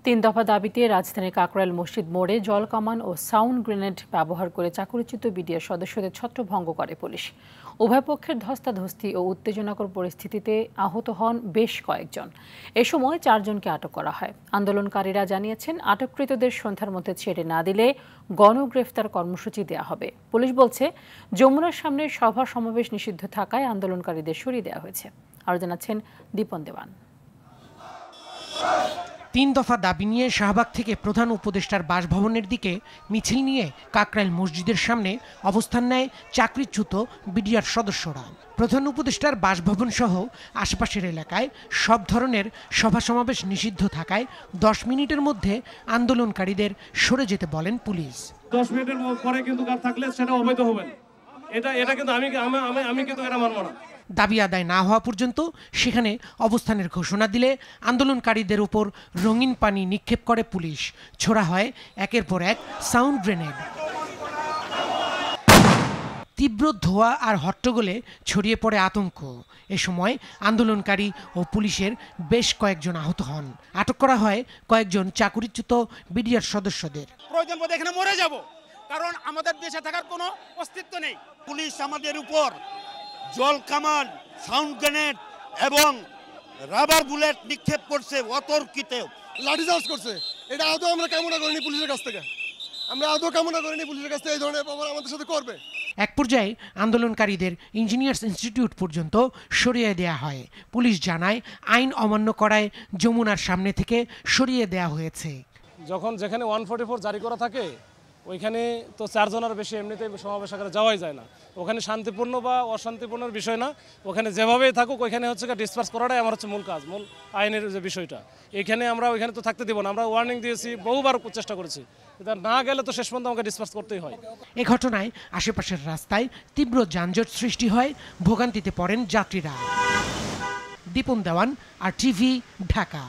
তিন দফা দাবিতে রাজধানীর কাকরাইল মসজিদ মোড়ে জল কামান ও সাউন্ড গ্রেনেড ব্যবহার করে চাকরিচ্যুত বিডিআর সদস্যদের ছত্রভঙ্গ করে পুলিশ। উভয় পক্ষের ধস্তাধস্তি ও উত্তেজনাকর পরিস্থিতিতে আহত হন বেশ কয়েকজন। এ সময় 4 জনকে আটক করা হয়। আন্দোলনকারীরা জানিয়েছেন, আটককৃতদের সন্ধ্যার মধ্যে ছেড়ে না দিলে গণগ্রেফতার কর্মসূচি দেওয়া হবে। পুলিশ বলছে, যমুনার সামনে সভা সমাবেশ নিষিদ্ধ থাকায় আন্দোলনকারীদের সরিয়ে দেওয়া হয়েছে। আরও জানাচ্ছেন দীপন দেওয়ান। 3 দফা দাবি নিয়ে শাহবাগ থেকে প্রধান উপদেষ্টার বাসভবনের দিকে মিছিল নিয়ে কাকরাইল মসজিদের সামনে অবস্থান নেয় চাকরিচ্যুত বিডিআর সদস্যরা। প্রধান উপদেষ্টার বাসভবন সহ আশপাশের এলাকায় সব ধরনের সভা সমাবেশ নিষিদ্ধ থাকায় 10 মিনিটের মধ্যে আন্দোলনকারীদের সরে যেতে বলেন পুলিশ। 10 মিনিটের পরে কিন্তু কার থাকলে সেটা অবৈধ হবে না। এটা কিন্তু আমি কিন্তু এটা মানব না। দাবি আদায় না হওয়া পর্যন্ত সেখানে অবস্থানের ঘোষণা দিলে আন্দোলনকারীদের উপর রঙিন পানি নিক্ষেপ করে পুলিশ। ছোড়া হয় একের পর এক সাউন্ড গ্রেনেড। তীব্র ধোঁয়া আর হট্টগোলে ছড়িয়ে পড়ে আতঙ্ক। এ সময় আন্দোলনকারী ও পুলিশের বেশ কয়েকজন আহত হন। আটক করা হয় কয়েকজন চাকরিচ্যুত বিডিআর সদস্যদের। প্রয়োজন বোধে এখানে মরে যাব, কারণ আমাদের দেশে থাকার কোনো অস্তিত্ব নেই। পুলিশ আমাদের উপর জল কামান, সাউন্ড গ্রেনেড এবং রাবার বুলেট নিক্ষেপ করছে, অতর্কিত লাঠিচার্জ করছে। এটা আদৌ আমরা কামনা করিনি পুলিশের কাছ থেকে। আমরা আদৌ কামনা করিনি পুলিশের কাছ থেকে এই ধরনের ব্যবহার আমাদের সাথে করবে। এক পর্যায়ে আন্দোলনকারীদের ইঞ্জিনিয়ার্স ইনস্টিটিউট পর্যন্ত সরিয়ে দেওয়া হয়। পুলিশ জানায়, আইন অমান্য করায় যমুনার সামনে থেকে সরিয়ে দেওয়া হয়েছে। যখন যেখানে 144 জারি করা থাকে ওইখানে তো 4 জনের বেশি এমনিতেই সমাবেশ আকারে যাওয়াই যায় না। ওখানে শান্তিপূর্ণ বা অশান্তিপূর্ণের বিষয় না, ওখানে যেভাবেই থাকুক ওইখানে হচ্ছে ডিসপার্স করাটাই আমার হচ্ছে মূল কাজ, মূল আইনের যে বিষয়টা। এখানে আমরা ওইখানে তো থাকতে দিব না। আমরা ওয়ার্নিং দিয়েছি, বহুবার চেষ্টা করেছি, কিন্তু না গেলে তো শেষ পর্যন্ত আমাকে ডিসপার্স করতেই হয়। এ ঘটনায় আশেপাশের রাস্তায় তীব্র যানজট সৃষ্টি হয়, ভোগান্তিতে পড়েন যাত্রীরা। দীপন দেওয়ান, RTV, ঢাকা।